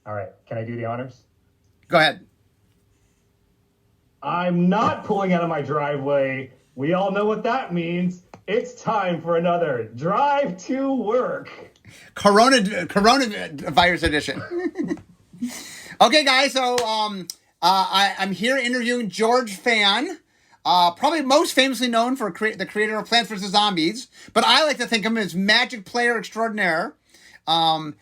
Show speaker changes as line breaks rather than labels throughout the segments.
All right. Can I do the honors?
Go ahead.
I'm not pulling out of my driveway. We all know what that means. It's time for another drive to work.
Coronavirus edition. Okay, guys. So I'm here interviewing George Fan. Probably most famously known for the creator of Plants vs. Zombies, but I like to think of him as Magic Player Extraordinaire. And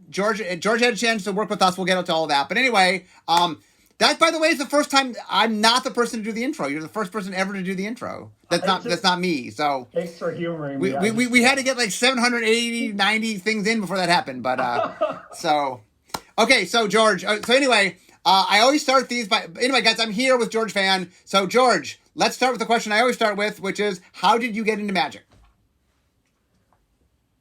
George had a chance to work with us. We'll get into all of that. But anyway, that, by the way, is the first time I'm not the person to do the intro. You're the first person ever to do the intro. That's not me. So
thanks for humoring me.
We had to get like 780, 90 things in before that happened. But so okay. So George. So anyway. I always start these anyway, guys, I'm here with George Fan. So, George, let's start with the question I always start with, which is, how did you get into Magic?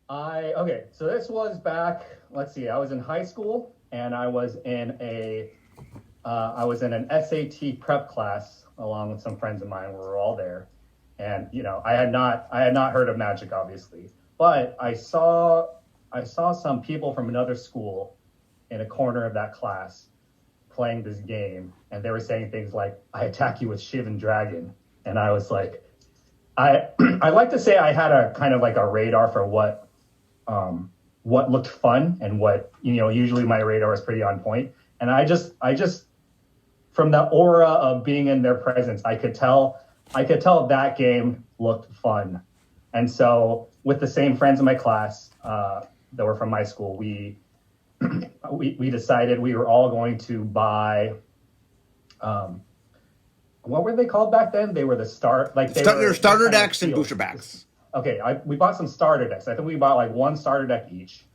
So this was back, let's see, I was in high school, and I was in an SAT prep class along with some friends of mine. We were all there. And, I had not heard of Magic, obviously. But I saw some people from another school in a corner of that class playing this game, and they were saying things like, I attack you with Shiv and Dragon. And I was like, I like to say I had a kind of like a radar for what looked fun and what, usually my radar is pretty on point. And I just from the aura of being in their presence, I could tell that game looked fun. And so with the same friends in my class that were from my school, we decided we were all going to buy, what were they called back then? They were the starter
decks and booster packs.
Okay, we bought some starter decks. I think we bought like one starter deck each.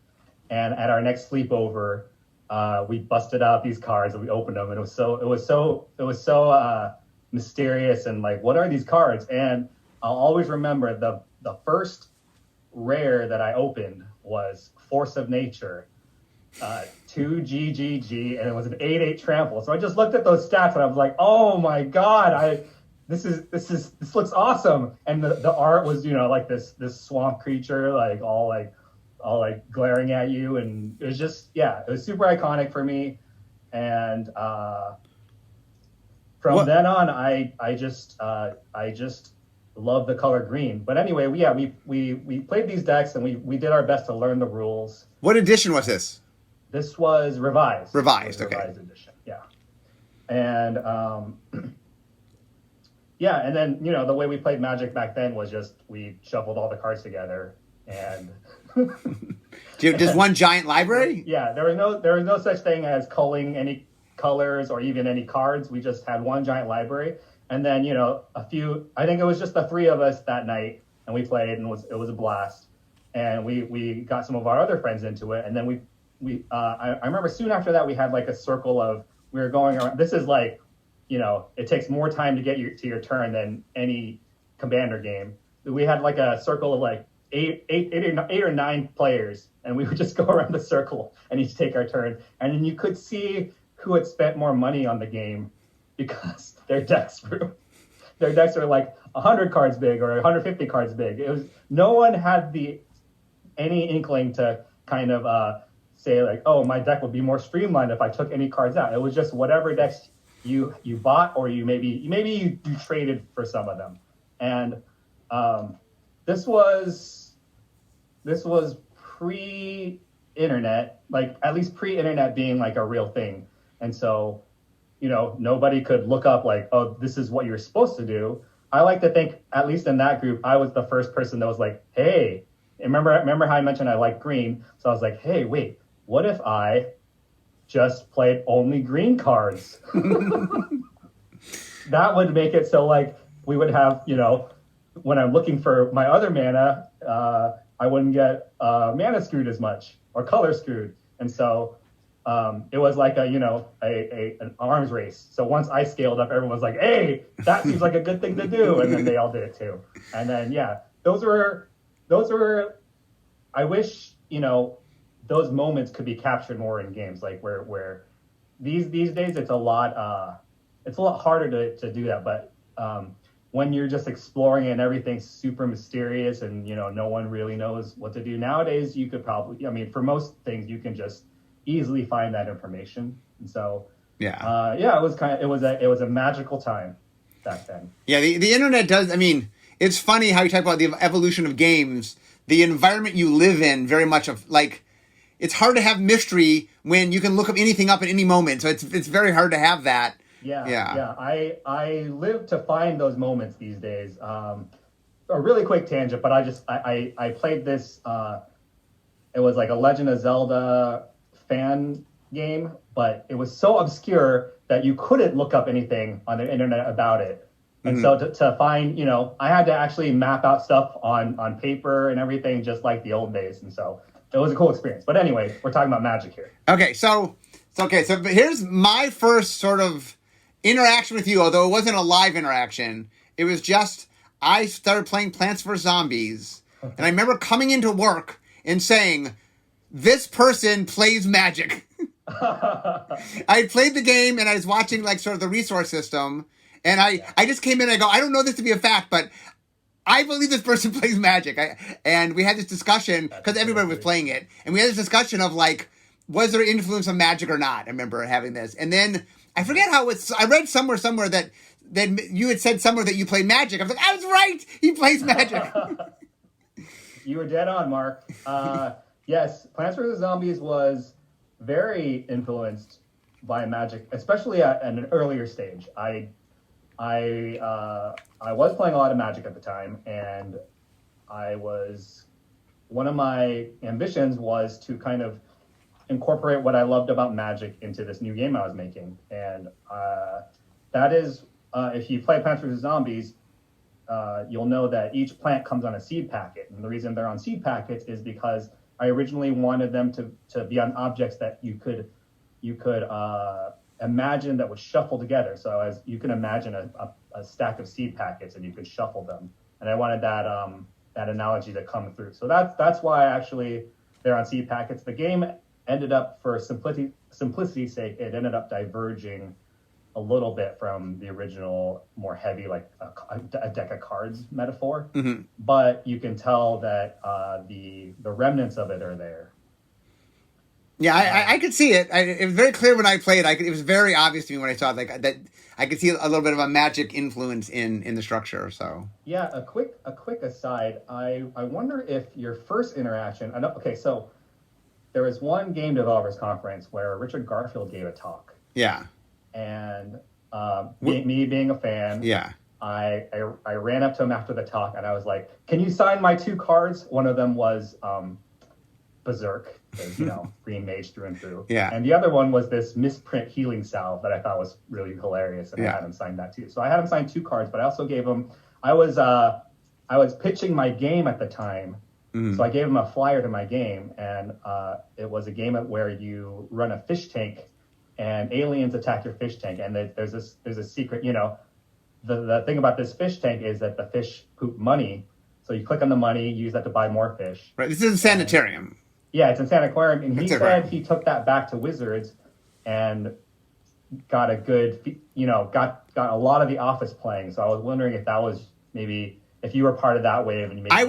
And at our next sleepover, we busted out these cards and we opened them. And it was so mysterious and like, what are these cards? And I'll always remember the first rare that I opened was Force of Nature. 2 GGG, and it was an 8/8 trample. So I just looked at those stats and I was like, oh my god, this looks awesome. And the art was, like this swamp creature, all glaring at you, and it was just, it was super iconic for me. And from then on, I just love the color green. But anyway, we played these decks and we did our best to learn the rules.
What edition was this?
This was revised.
Revised edition,
yeah. And and then the way we played Magic back then was just we shuffled all the cards together and.
Just one giant library?
Yeah, there was no such thing as culling any colors or even any cards. We just had one giant library, and then a few. I think it was just the three of us that night, and we played, and it was a blast. And we got some of our other friends into it, and then I remember soon after that we had like a circle of, we were going around. This is like, it takes more time to get to your turn than any Commander game. We had like a circle of like eight or nine players, and we would just go around the circle and each take our turn. And then you could see who had spent more money on the game because their decks were like 100 cards big or 150 cards big. It was, no one had any inkling to kind of say like, oh, my deck would be more streamlined if I took any cards out. It was just whatever decks you bought, or you maybe you traded for some of them. And this was pre-internet, like at least pre-internet being like a real thing. And so, nobody could look up like, oh, this is what you're supposed to do. I like to think, at least in that group, I was the first person that was like, hey, remember how I mentioned I like green? So I was like, hey, wait, what if I just played only green cards? That would make it so like we would have, when I'm looking for my other mana, I wouldn't get mana screwed as much or color screwed. And so it was like an arms race. So once I scaled up, everyone was like, hey, that seems like a good thing to do. And then they all did it too. And then, those were, I wish, those moments could be captured more in games, like where these days it's a lot harder to do that. But when you're just exploring it and everything's super mysterious and no one really knows what to do nowadays, you could probably, for most things you can just easily find that information. And so,
Yeah.
yeah, it was a magical time back then.
Yeah, the internet does. I mean, it's funny how you talk about the evolution of games. The environment you live in, very much of like, it's hard to have mystery when you can look up anything up at any moment. So it's very hard to have that.
Yeah. I live to find those moments these days. A really quick tangent, but I played this. It was like a Legend of Zelda fan game, but it was so obscure that you couldn't look up anything on the internet about it. And so to find, I had to actually map out stuff on paper and everything, just like the old days. And so it was a cool experience. But anyway, we're talking about Magic here.
Okay, so here's my first sort of interaction with you, although it wasn't a live interaction. It was just, I started playing Plants vs. Zombies. And I remember coming into work and saying, this person plays Magic. I played the game and I was watching like sort of the resource system. And I just came in and I go, I don't know this to be a fact, but I believe this person plays Magic. And we had this discussion because everybody was playing it. And we had this discussion of like, was there influence of Magic or not? I remember having this. And then I forget how it's, I read somewhere that you had said somewhere that you play Magic. I was like, I was right. He plays Magic.
You were dead on, Mark. Yes, Plants vs. Zombies was very influenced by Magic, especially at an earlier stage. I was playing a lot of Magic at the time, and one of my ambitions was to kind of incorporate what I loved about Magic into this new game I was making. And that is, if you play Plants vs. Zombies, you'll know that each plant comes on a seed packet. And the reason they're on seed packets is because I originally wanted them to be on objects that you could imagine that would shuffle together. So as you can imagine a stack of seed packets and you could shuffle them. And I wanted that analogy to come through. So that's why actually they're on seed packets. The game ended up, for simplicity's sake, it ended up diverging a little bit from the original, more heavy, like a deck of cards metaphor. Mm-hmm. But you can tell that the remnants of it are there.
Yeah, I could see it. It was very clear when I played. It was very obvious to me when I saw it, like that. I could see a little bit of a Magic influence in the structure. So
yeah, a quick aside. I wonder if your first interaction. Okay, so there was one game developers conference where Richard Garfield gave a talk.
Yeah.
And me being a fan,
yeah,
I ran up to him after the talk and I was like, "Can you sign my 2 cards?" One of them was Berserk, green mage through and through.
Yeah.
And the other one was this misprint healing salve that I thought was really hilarious, and I had him sign that too. So I had him sign 2 cards, but I also gave him. I was pitching my game at the time. Mm-hmm. So I gave him a flyer to my game, and it was a game where you run a fish tank. And aliens attack your fish tank, and there's a secret. The thing about this fish tank is that the fish poop money. So you click on the money, use that to buy more fish.
Right. This is a sanitarium.
Yeah, it's in Sanitarium, and he said he took that back to Wizards and got a good, got a lot of the Office playing. So I was wondering if that was maybe if you were part of that wave. And
I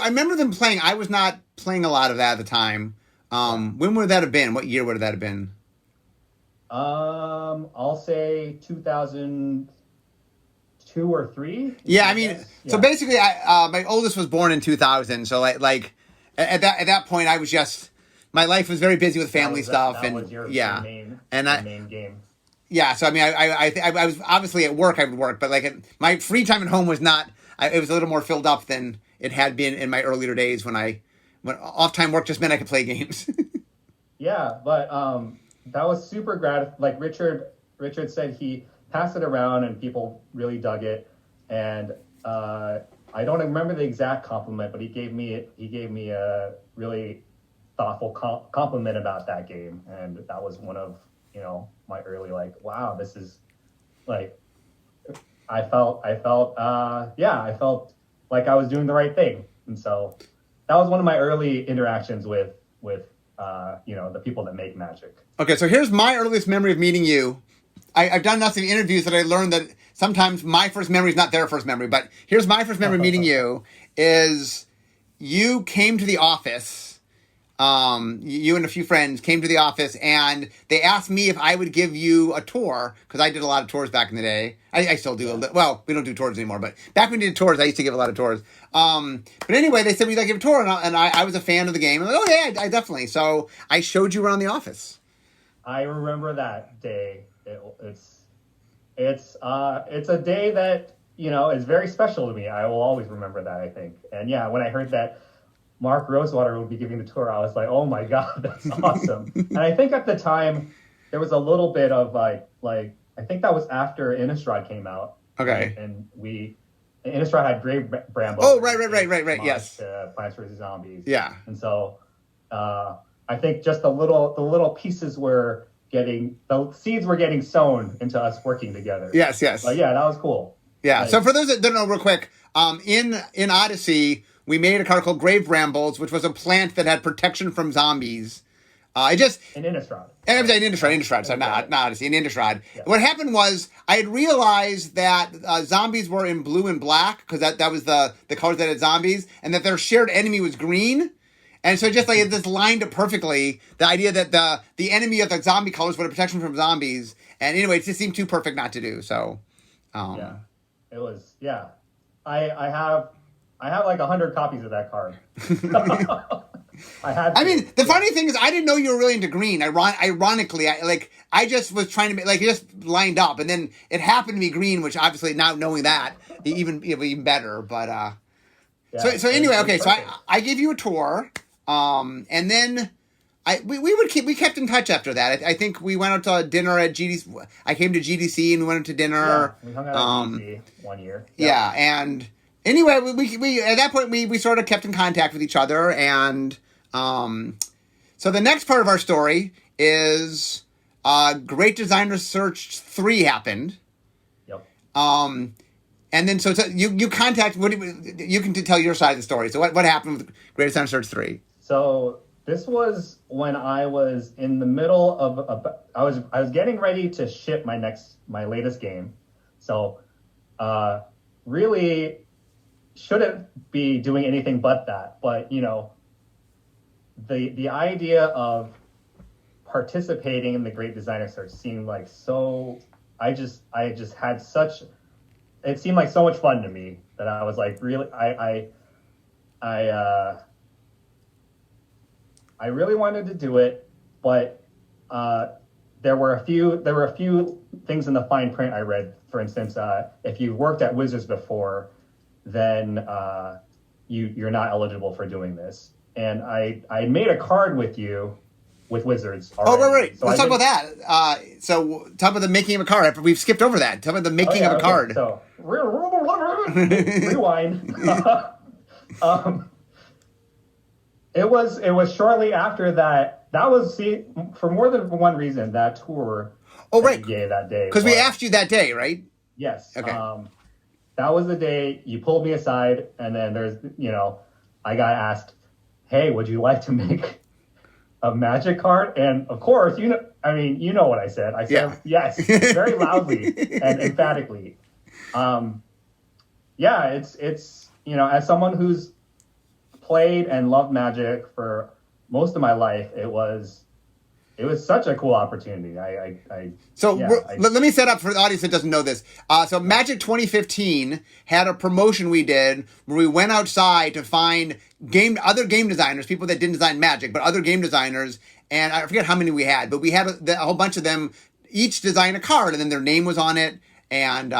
remember them playing. I was not playing a lot of that at the time. When would that have been? What year would that have been?
I'll say 2002 or 3.
Yeah, I mean, so basically, my oldest was born in 2000. So like at that point, I was just, my life was very busy with family stuff,
that was your main game.
Yeah, so I mean, I was obviously at work. I would work, but like my free time at home was not. It was a little more filled up than it had been in my earlier days when off time work just meant I could play games.
Yeah, but that was super gratifying. Like Richard said, he passed it around and people really dug it. And I don't remember the exact compliment, but he gave me a really thoughtful compliment about that game. And that was one of, my early, like, wow, this is like, I felt like I was doing the right thing. And so that was one of my early interactions with the people that make Magic.
Okay, so here's my earliest memory of meeting you. I've done enough of interviews that I learned that sometimes my first memory is not their first memory, but here's my first memory of meeting you is you came to the office. you and a few friends came to the office and they asked me if I would give you a tour because I did a lot of tours back in the day. I still do. Well, we don't do tours anymore, but back when we did tours, I used to give a lot of tours. But anyway, they said we'd like to give a tour, and I was a fan of the game. I'm like, oh yeah, I definitely. So I showed you around the office.
I remember that day. It's a day that is very special to me. I will always remember that, I think. And yeah, when I heard that Mark Rosewater would be giving the tour, I was like, oh my God, that's awesome. And I think at the time there was a little bit of like I think that was after Innistrad came out.
Okay.
And Innistrad had Grave Bramble.
Oh, right. Yes.
Plants vs. Zombies.
Yeah.
And so I think just the little pieces the seeds were getting sown into us working together.
Yes.
But yeah, that was cool.
Yeah.
Like,
so for those that don't know, real quick, in Odyssey, we made a card called Grave Brambles, which was a plant that had protection from zombies.
In Innistrad.
In Innistrad, so not Odyssey, in Innistrad.
Yeah.
What happened was I had realized that zombies were in blue and black because that was the colors that had zombies, and that their shared enemy was green. And so just like it just lined up perfectly, the idea that the enemy of the zombie colors would have protection from zombies. And anyway, it just seemed too perfect not to do. So
yeah, it was. Yeah, I have like 100 copies of that card. I
mean, the funny thing is, I didn't know you were really into green. Ironically, I just was trying to make, it just lined up, and then it happened to be green, which obviously now knowing that even better. But
yeah,
so anyway, okay, so I gave you a tour, and then we kept in touch after that. I think we went out to dinner at GDC. I came to GDC and we went out to dinner.
Yeah, we hung out at GDC 1 year.
Yeah, and anyway, we at that point we sort of kept in contact with each other, and so the next part of our story is Great Designer Search 3 happened.
Yep.
And then so you contact. You can tell your side of the story. So what happened with Great Designer Search 3?
So this was when I was in the middle of I was getting ready to ship my latest game. So really shouldn't be doing anything but that. But the idea of participating in the Great Designer Search seemed like so. I just had such. It seemed like so much fun to me that I was like, really, I really wanted to do it, but there were a few things in the fine print I read. For instance, if you worked at Wizards before, then you're not eligible for doing this. And I made a card with you with Wizards already.
Oh, right.
So
Let's talk about that. So talk about the making of a card. We've skipped over that. Talk about the making of a card.
So rewind. It was shortly after that. That was for more than one reason that tour.
Oh, right.
Yeah, that day.
Because we asked you that day, right?
Yes.
Okay.
That was the day you pulled me aside, and then I got asked, "Hey, would you like to make a Magic card?" And of course, you know what I said. I said yes, very loudly and emphatically. Yeah, it's as someone who's played and loved Magic for most of my life, it was such a cool opportunity.
Let me set up for the audience that doesn't know this. So Magic 2015 had a promotion we did where we went outside to find other game designers, people that didn't design Magic, but other game designers. And I forget how many we had, but we had a whole bunch of them each design a card, and then their name was on it. And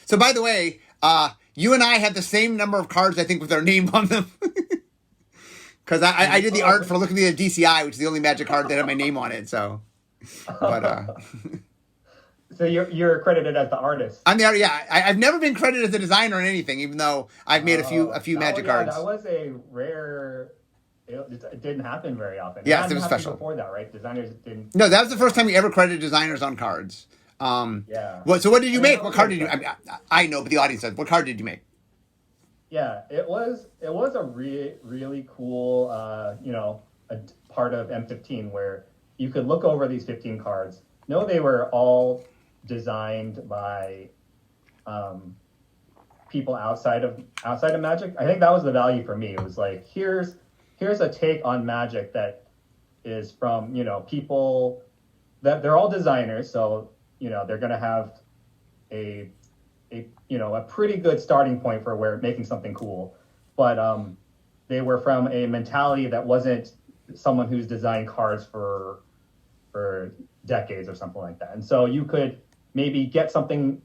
so, by the way, you and I had the same number of cards, I think, with their name on them. Because I did the art for looking at the DCI, which is the only Magic card that had my name on it. So, but
so you're credited as the artist.
I'm the artist. Yeah, I've never been credited as a designer in anything, even though I've made a few Magic cards.
That was a rare. It didn't happen very often.
Yes, it was special.
Before that, right? Designers didn't.
No, that was the first time we ever credited designers on cards.
Yeah.
So what did you make? What card did you? I know, but the audience says, what card did you make?
Yeah, it was a really cool, a part of M15 where you could look over these 15 cards. No, they were all designed by people outside of Magic. I think that was the value for me. It was like, here's here's a take on Magic that is from, people that they're all designers, so they're going to have a pretty good starting point for where making something cool, but they were from a mentality that wasn't someone who's designed cards for decades or something like that. And so you could maybe get something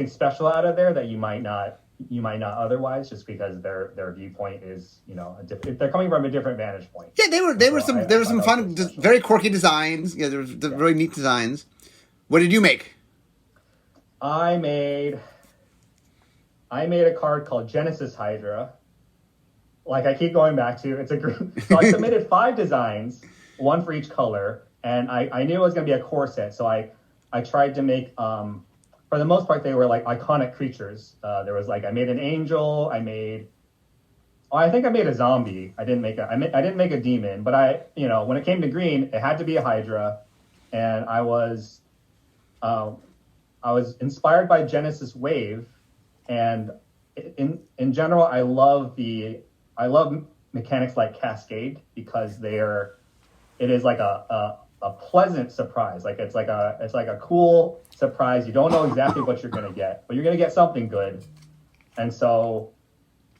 special out of there that you might not otherwise, just because their viewpoint is, they're coming from a different vantage point.
Yeah, there were some fun, very quirky designs. Yeah, there was very neat designs. What did you make?
I made a card called Genesis Hydra. Like I keep going back to, it's a green. So I submitted 5 designs, one for each color, and I knew it was going to be a core set. So I tried to make, for the most part, they were like iconic creatures. There was like, I made an angel. I think I made a zombie. I didn't make a demon, but when it came to green, it had to be a Hydra, and I was inspired by Genesis Wave, and in general, I love mechanics like Cascade, because it is like a pleasant surprise. Like it's like a cool surprise. You don't know exactly what you're gonna get, but you're gonna get something good. And so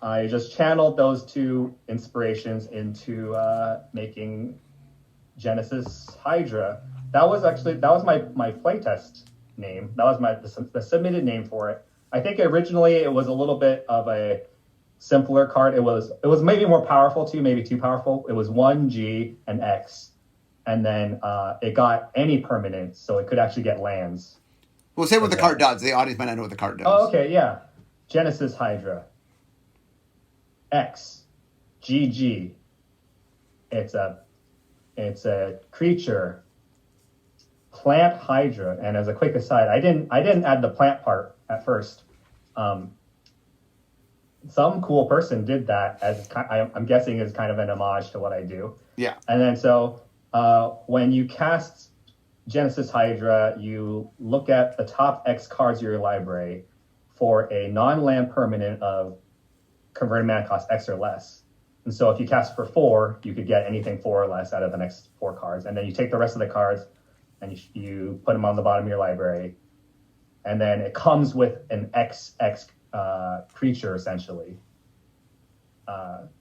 I just channeled those 2 inspirations into making Genesis Hydra. That was my playtest name. That was the submitted name for it. I think originally it was a little bit of a simpler card. It was maybe more powerful too, maybe too powerful. It was 1G and X, and then it got any permanent, so it could actually get lands.
Well, say what the card does. The audience might not know what the card does.
Oh, okay, yeah. Genesis Hydra. X. GG. It's a creature. Plant Hydra. And as a quick aside, I didn't add the plant part at first. Some cool person did that, as I'm guessing is kind of an homage to what I do.
Yeah.
And then so when you cast Genesis Hydra, you look at the top X cards of your library for a non-land permanent of converted mana cost X or less. And so if you cast for 4, you could get anything 4 or less out of the next 4 cards. And then you take the rest of the cards and you put them on the bottom of your library. And then it comes with an XX creature, essentially,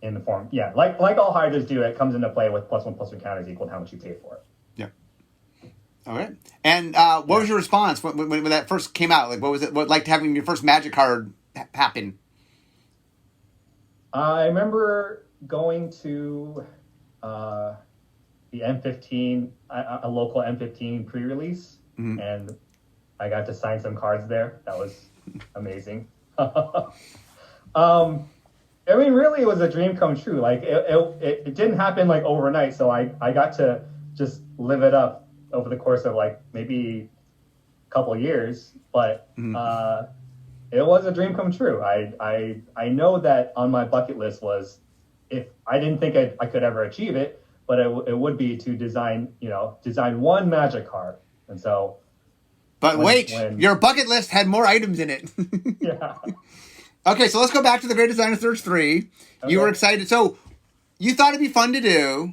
in the form, like all Hydras do. It comes into play with +1/+1 counters equal to how much you pay for it.
Yeah. All right. And what was your response when that first came out? Like, what was it like having your first Magic card happen?
I remember going to the M15, a local M15 pre-release, and I got to sign some cards there. That was amazing. I mean, really, it was a dream come true. Like it didn't happen like overnight, so I got to just live it up over the course of like maybe a couple of years. But it was a dream come true. I know that on my bucket list was, if I didn't think I could ever achieve it, but it would be to design one Magic card. And so.
But your bucket list had more items in it.
Yeah.
Okay, so let's go back to the Great Designer Search 3. Okay. You were excited. So you thought it'd be fun to do.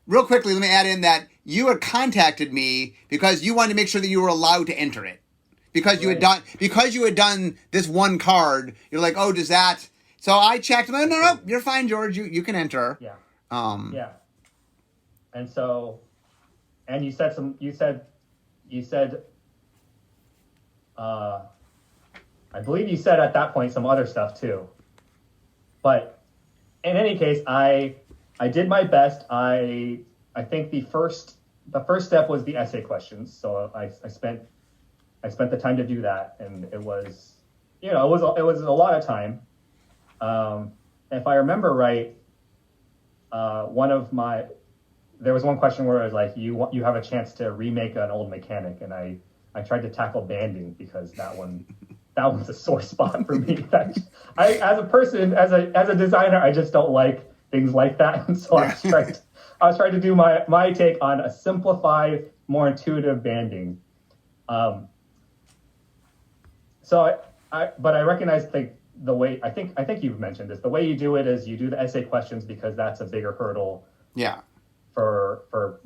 Real quickly, let me add in that you had contacted me because you wanted to make sure that you were allowed to enter it. Because you had done this one card, you're like, oh, does that? So I checked. No, you're fine, George. You can enter.
Yeah. Yeah. And so, and you said, I believe you said at that point some other stuff too. But in any case, I did my best. I think the first step was the essay questions. So I spent the time to do that, and it was a lot of time. If I remember right, there was one question where it was like, you have a chance to remake an old mechanic, and I tried to tackle banding because that was a sore spot for me. As a person, as a designer, I just don't like things like that, and so I was trying to do my take on a simplified, more intuitive banding. But I recognized the way I think you've mentioned this. The way you do it is you do the essay questions because that's a bigger hurdle.
Yeah.
For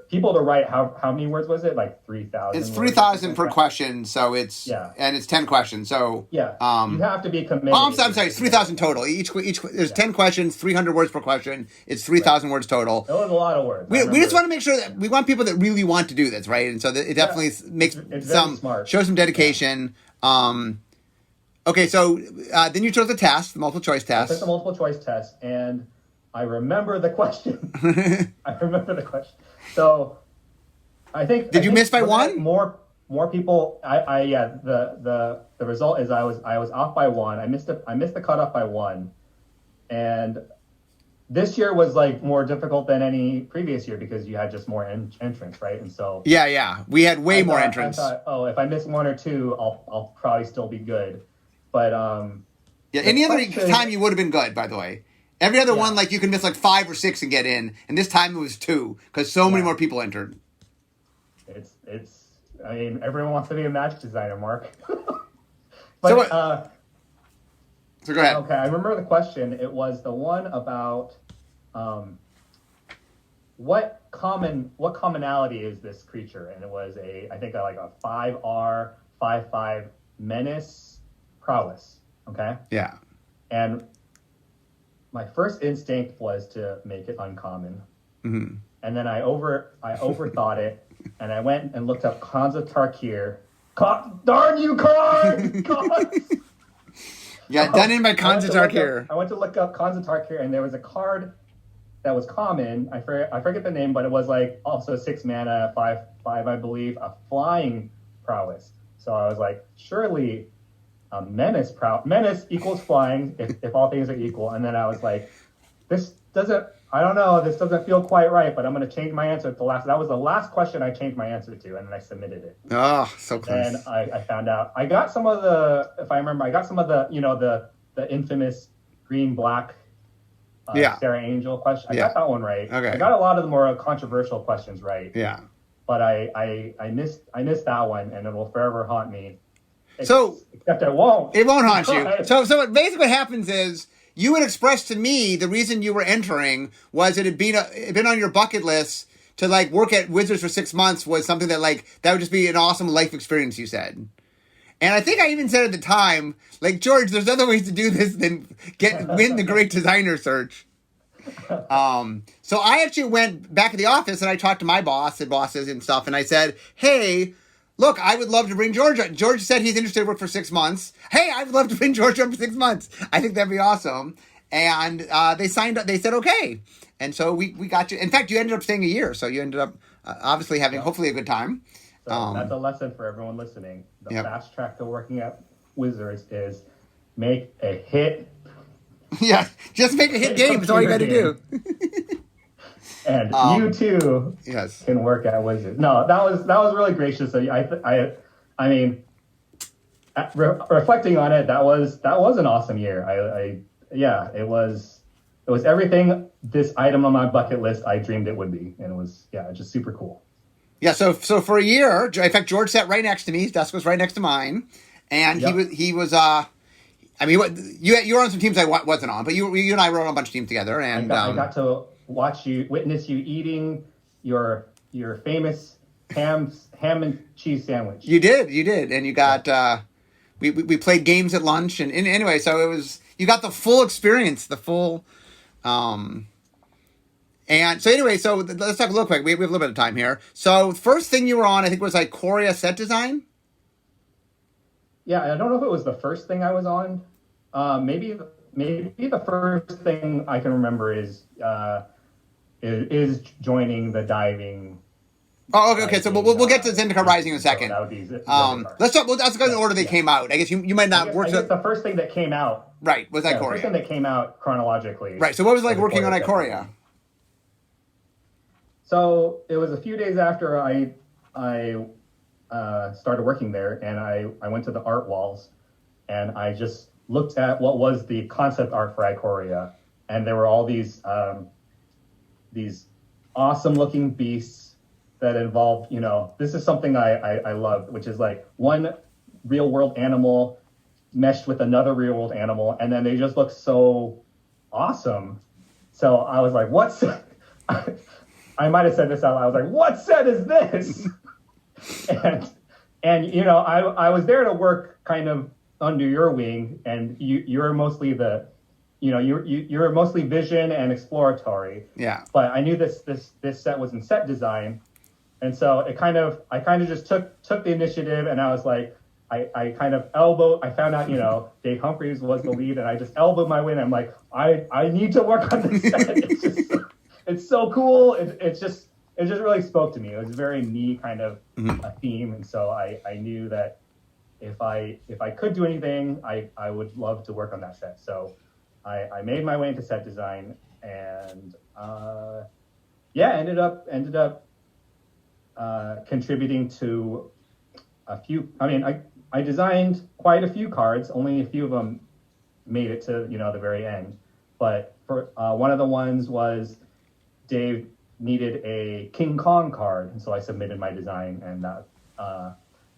people to write, how many words was it? Like 3,000.
It's 3,000 per question, so it's and it's 10 questions. So
you have to be committed.
Oh, I'm sorry, it's 3,000 total. Each there's 10 questions, 300 words per question. It's 3,000 words total.
It was a lot of words.
We just want to make sure that we want people that really want to do this, right? And so that it definitely makes show some dedication. Yeah. Okay, so then you chose the test, the multiple choice test.
I took the multiple choice test, and I remember the question. So I think.
Did you miss by one?
More people. The result is I was off by one. I missed the cutoff by one, and this year was like more difficult than any previous year because you had just more entrants, right? And so
we had way more entrants.
I thought, if I miss one or two, I'll probably still be good. But
any other time you would have been good, by the way. Every other one, like you can miss like 5 or 6 and get in, and this time it was 2 because so many more people entered.
It's. I mean, everyone wants to be a magic designer, Mark.
So go ahead.
Okay, I remember the question. It was the one about what commonality is this creature, and it was I think like a 5R 5/5 menace prowess. Okay.
Yeah.
And my first instinct was to make it uncommon.
Mm-hmm.
And then I overthought it, and I went and looked up Khansa Tarkir. Darn you, Khan!
Yeah, done in by Khansa Tarkir.
I went to look up Khansa Tarkir, and there was a card that was common. I forget the name, but it was like also 6 mana, 5/5, I believe, a flying prowess. So I was like, surely a menace equals flying if all things are equal. And then I was like, this doesn't feel quite right, but I'm going to change my answer to the last. That was the last question I changed my answer to, and then I submitted it.
Oh, so close.
And I found out. I got some of the, if I remember, the infamous green-black Sarah Angel question. I got that one right.
Okay.
I got a lot of the more controversial questions right.
Yeah.
But I missed that one, and it will forever haunt me. Except it won't.
It won't haunt you. So basically what happens is you had expressed to me the reason you were entering was it had been on your bucket list to like work at Wizards for 6 months was something that like that would just be an awesome life experience, you said. And I think I even said at the time, like, George, there's other ways to do this than win the Great Designer Search. So I actually went back to the office and I talked to my boss and bosses and stuff, and I said, hey, look, I would love to bring George on. George said he's interested to work for 6 months. Hey, I would love to bring George on for 6 months. I think that'd be awesome. And they signed up. They said, okay. And so we got you. In fact, you ended up staying a year. So you ended up obviously having hopefully a good time.
So that's a lesson for everyone listening. The fast track to working at Wizards is make a hit.
Yeah, just make a hit game. That's all you got to do.
And you too can work at Wizards. No, that was really gracious. I mean, reflecting on it, that was an awesome year. It was everything this item on my bucket list I dreamed it would be, and it was just super cool.
Yeah, so for a year, in fact, George sat right next to me. His desk was right next to mine, and he was. I mean, you were on some teams I wasn't on, but you and I were on a bunch of teams together, and
I got to witness you eating your famous ham and cheese sandwich.
You did, and you got. We played games at lunch, and anyway, so you got the full experience, the full. And so anyway, so let's talk real quick. We have a little bit of time here. So first thing you were on, I think, was Ikoria set design.
Yeah, I don't know if it was the first thing I was on. Maybe the first thing I can remember is joining the diving.
Oh, okay. So we'll get to Zendikar Rising in a second.
So that would be
let's go in the order they came out. I guess you might not work.
I guess the first thing that came out.
Right, was Ikoria.
The first thing that came out chronologically.
Right. So what was it like working on Ikoria?
So it was a few days after I started working there, and I went to the art walls, and I just looked at what was the concept art for Ikoria, and there were all these awesome looking beasts that involved, this is something I love, which is like one real world animal meshed with another real world animal, and then they just look so awesome. So I was like, "What set?" I might have said this out loud. I was like, "What set is this?" and you know, I was there to work kind of under your wing, and you're mostly the, you know, you're mostly vision and exploratory.
Yeah.
But I knew this set was in set design, and so I kind of just took the initiative, and I was like, I kind of I found out, you know, Dave Humphreys was the lead, and I just elbowed my way, and I'm like, I need to work on this set. It's just, it's so cool. It just really spoke to me. It was very me kind of a theme, and so I knew that if I could do anything, I would love to work on that set. So I made my way into set design, and ended up contributing to a few. I mean, I designed quite a few cards. Only a few of them made it to, you know, the very end. But for one of the ones was Dave needed a King Kong card, and so I submitted my design, and that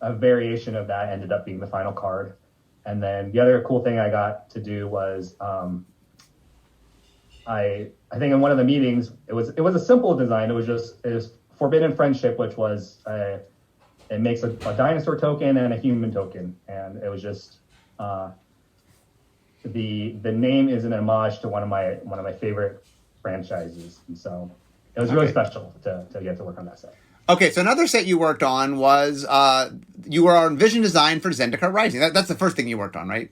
a variation of that ended up being the final card. And then the other cool thing I got to do was I think in one of the meetings, it was a simple design. It was Forbidden Friendship, which was it makes a dinosaur token and a human token, and it was just the name is an homage to one of my favorite franchises, and so it was really special to get to work on that set.
Okay, so another set you worked on was you were on vision design for Zendikar Rising. That's the first thing you worked on, right?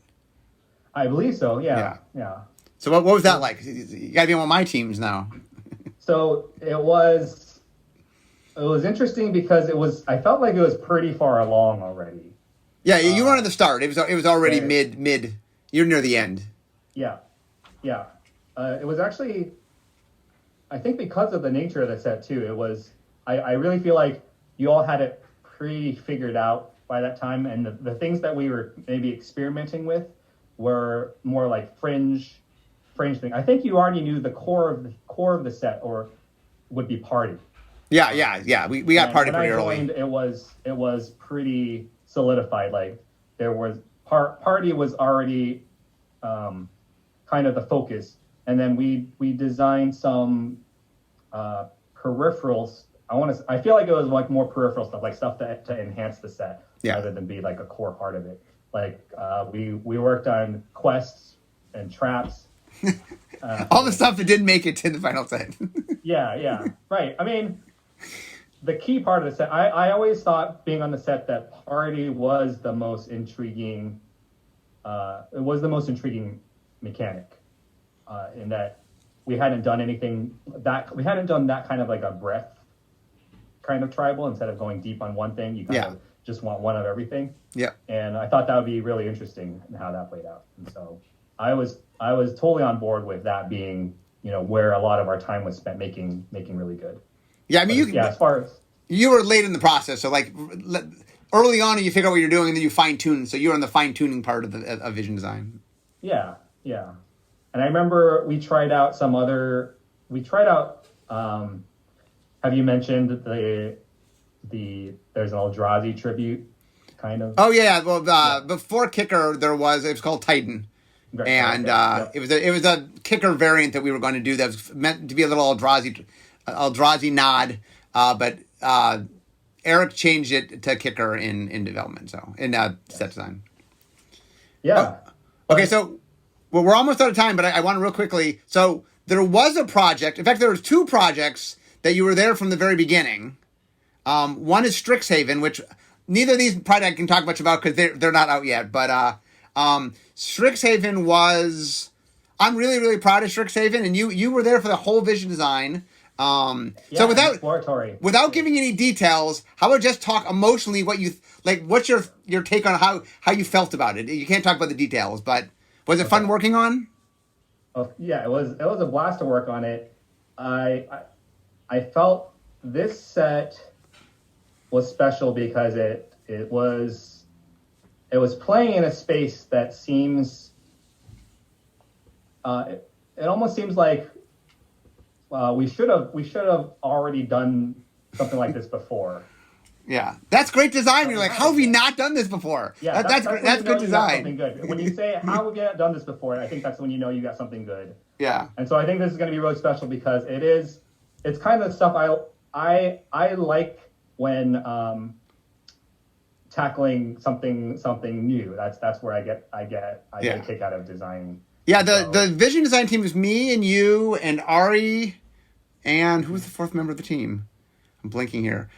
I believe so. Yeah.
So what was that like? You got to be on one of my teams now.
So it was interesting because I felt like it was pretty far along already.
Yeah, you weren't at the start. It was already mid. You're near the end.
Yeah. It was actually, I think because of the nature of the set too. It was. I really feel like you all had it pretty figured out by that time, and the things that we were maybe experimenting with were more like fringe thing. I think you already knew the core of the set, or would be Party.
Yeah. We got Party pretty early.
It was pretty solidified. Like there was Party was already kind of the focus, and then we designed some peripherals. I feel like it was like more peripheral stuff, like stuff to enhance the set rather than be like a core part of it. Like we worked on quests and traps.
All the stuff that didn't make it to the final set.
Yeah, right. I mean, the key part of the set, I always thought being on the set that Party was the most intriguing. It was the most intriguing mechanic, in that we hadn't done that kind of like a breadth kind of tribal. Instead of going deep on one thing, you kind of just want one of everything.
Yeah.
And I thought that would be really interesting in how that played out. And so I was totally on board with that being, you know, where a lot of our time was spent making really good.
Yeah, I mean,
as far as
you were late in the process, so like early on, you figure out what you're doing, and then you fine tune. So you're on the fine tuning part of vision design. Yeah.
And I remember we tried out. Have you mentioned there's an Eldrazi tribute, kind of?
Oh yeah, well before Kicker it was called Titan. And it was a Kicker variant that we were going to do that was meant to be a little Eldrazi nod, but Eric changed it to Kicker in development, so in set design.
Yeah.
Okay, so we're almost out of time, but I want to real quickly. So there was a project. In fact, there was two projects that you were there from the very beginning. One is Strixhaven, which neither of these probably I can talk much about because they're not out yet, but. Strixhaven was, I'm really, really proud of Strixhaven, and you were there for the whole vision design. So without giving any details, how about just talk emotionally what's your take on how you felt about it? You can't talk about the details, but was it fun working on?
Oh, yeah, it was a blast to work on it. I felt this set was special because it was playing in a space that seems, it almost seems like we should have already done something like this before.
Yeah, that's great design. You're like, how have we not done this before?
Yeah,
That's
when
good
you know you got
design.
something good. When you say, how have you done this before? I think that's when you know you got something good.
Yeah.
And so I think this is going to be really special because it's kind of stuff I like when tackling something new. That's where I get a kick out of design.
Yeah, the vision design team was me and you and Ari, and who was the fourth member of the team? I'm blinking here.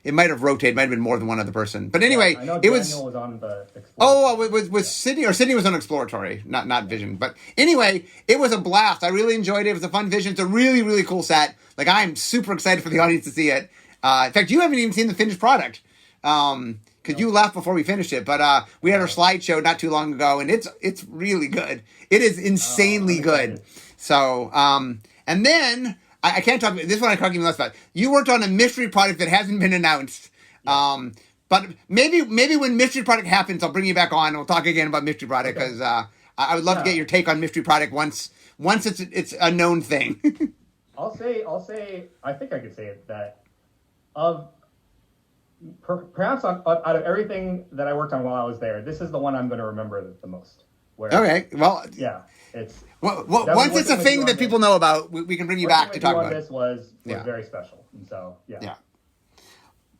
It might have rotated. Might have been more than one other person. But anyway,
I know
it
Daniel was on the Exploratory.
Oh, it was Sydney, or Sydney was on Exploratory, not Vision. But anyway, it was a blast. I really enjoyed it. It was a fun Vision. It's a really, really cool set. Like, I'm super excited for the audience to see it. In fact, you haven't even seen the finished product. Because you left before we finished it. But we had our slideshow not too long ago, and it's really good. It is insanely good. So, and then... I can't talk about this one. I can't even less about. You worked on a mystery product that hasn't been announced. Yeah. But maybe when mystery product happens, I'll bring you back on and we'll talk again about mystery product because I would love to get your take on mystery product once it's a known thing.
I'll say. I think I could say it that perhaps out of everything that I worked on while I was there, this is the one I'm going to remember the most.
Okay. Well.
Yeah. It's
once it's a thing that people know about, we can bring you back to talk about it.
This was very special, and so yeah.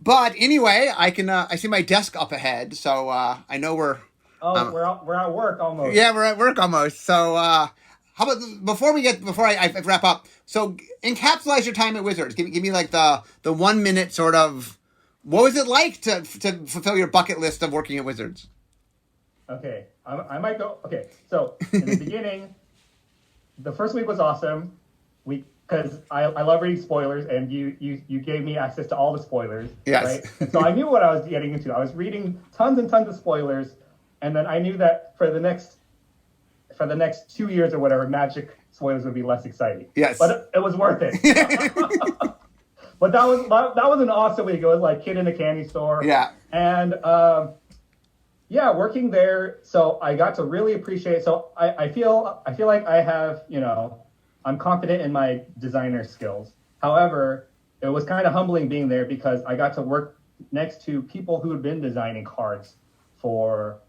But anyway, I see my desk up ahead, so I know we're
at work almost.
Yeah, we're at work almost. So how about before I wrap up? So encapsulate your time at Wizards. Give me like the 1 minute sort of what was it like to fulfill your bucket list of working at Wizards?
Okay, I might go. Okay, so in the beginning, the first week was awesome. Because I love reading spoilers, and you gave me access to all the spoilers.
Yes.
Right? And so I knew what I was getting into. I was reading tons and tons of spoilers, and then I knew that for the next 2 years or whatever, Magic spoilers would be less exciting.
Yes.
But it was worth it. But that was an awesome week. It was like kid in a candy store.
Yeah.
And working there, so I got to really appreciate. So I feel like I have, I'm confident in my designer skills. However, it was kind of humbling being there because I got to work next to people who had been designing cards for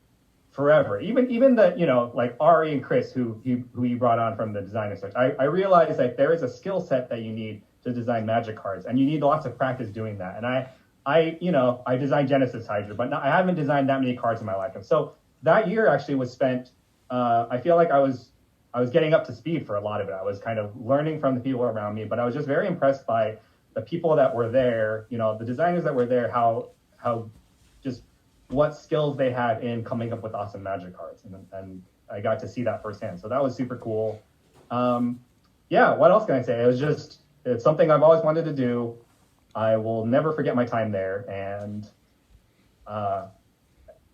forever. Even the like Ari and Chris, who you brought on from the designer search. I realized that there is a skill set that you need to design Magic cards, and you need lots of practice doing that. And I designed Genesis Hydra, but I haven't designed that many cards in my life. And so that year actually was spent, I feel like I was getting up to speed for a lot of it. I was kind of learning from the people around me, but I was just very impressed by the people that were there, the designers that were there, how just what skills they had in coming up with awesome Magic cards. And I got to see that firsthand. So that was super cool. What else can I say? It's something I've always wanted to do. I will never forget my time there, and I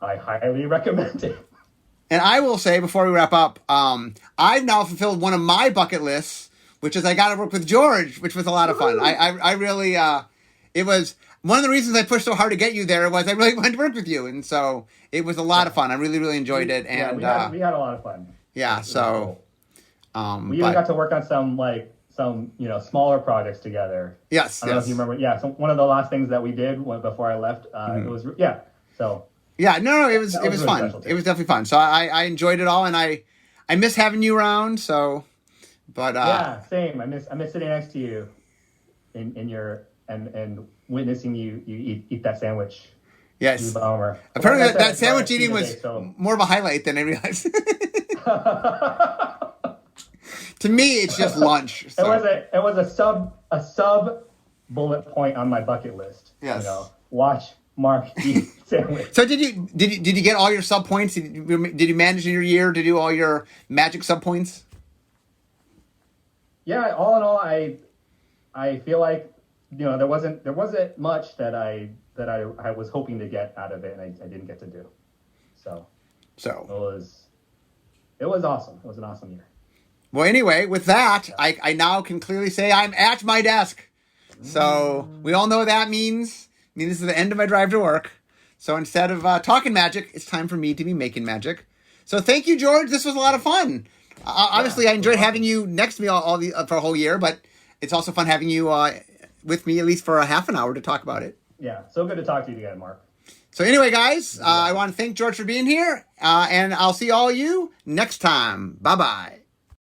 highly recommend it.
And I will say, before we wrap up, I've now fulfilled one of my bucket lists, which is I got to work with George, which was a lot of fun. I really, it was one of the reasons I pushed so hard to get you there was I really wanted to work with you. And so it was a lot of fun. I really, really enjoyed it. And
we had a lot of fun.
Yeah. So,
cool. We even got to work on some smaller projects together.
Yes.
I don't know if you remember. Yeah. So one of the last things that we did before I left, it was, so.
Yeah, no, it was
really
fun. It was definitely fun. So I enjoyed it all, and I miss having you around. So, but
same. I miss sitting next to you, in your and witnessing you eat that sandwich.
Yes. Apparently, that sandwich eating was more of a highlight than I realized. To me, it's just lunch. So.
It was a sub bullet point on my bucket list.
Yes.
Watch Mark eat sandwich.
So did you get all your sub points? Did you manage in your year to do all your Magic sub points?
Yeah, all in all, I feel like there wasn't much that I was hoping to get out of it, and I didn't get to do. So it was awesome. It was an awesome year.
Well, anyway, with that, I now can clearly say I'm at my desk. So we all know what that means. I mean, this is the end of my drive to work. So instead of talking Magic, it's time for me to be making Magic. So thank you, George. This was a lot of fun. Obviously, I enjoyed having you next to me for a whole year, but it's also fun having you with me at least for a half an hour to talk about it.
Yeah, so good to talk to you again, Mark.
So anyway, guys, I want to thank George for being here, and I'll see all you next time. Bye-bye.